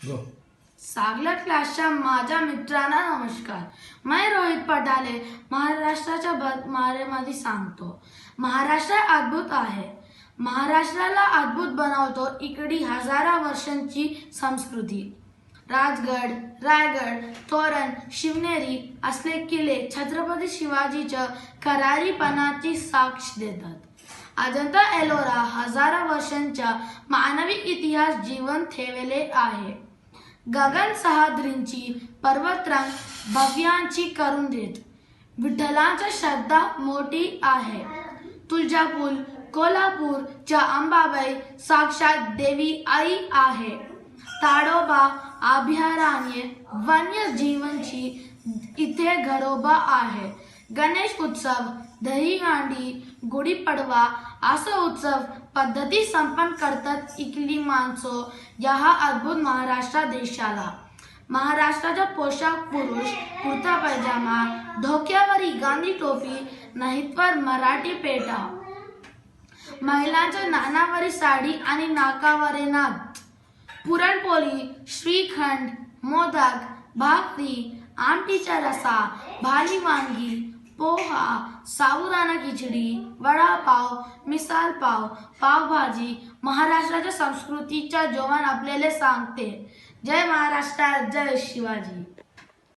गो. सागलर क्लासच्या माझ्या मित्रांना नमस्कार. मैं रोहित पटाले महाराष्ट्राच्या बारेमध्ये सांगतो. महाराष्ट्र अद्भुत आहे. महाराष्ट्राला अद्भुत बनवतो इकडे हजारो वर्षांची संस्कृती. राजगड, रायगड, तोरण, शिवनेरी असले किल्ले छत्रपती शिवाजीच्या करारीपणाची साक्ष देतात. अजंता एलोरा हजारो वर्षांचा मानवी इतिहास जिवंत ठेवले आहे. गगन सह्याद्रींची पर्वतरांग भव्यांची करून देत. विठ्ठलांची श्रद्धा मोठी आहे. तुळजापूर, कोल्हापूरच्या अंबाबाई साक्षात देवी आई आहे. ताडोबा अभयारण्य वन्यजीवांची इथे घरोबा आहे. गणेश उत्सव, दहीहंडी, गुढीपाडवा असा उत्सव पद्धती संपन्न करतात इथली माणसं या अद्भुत महाराष्ट्र देशाला. महाराष्ट्राचा पोशाख पुरुष कुर्ता पैजामा, डोक्यावरी गांधी टोपी नाहीतर मराठी पेटा, महिलांच्या नानावरी साडी आणि नाकावरी नाथ. पुरणपोळी, श्रीखंड, मोदक, भाकरी, आमटीचा रसा, भाजी वांगी, पोहा, साबुदाणा खिचडी, वडापाव, मिसळ पाव, पावभाजी महाराष्ट्राच्या संस्कृतीचा जेवण आपल्याला सांगते. जय महाराष्ट्र, जय शिवाजी.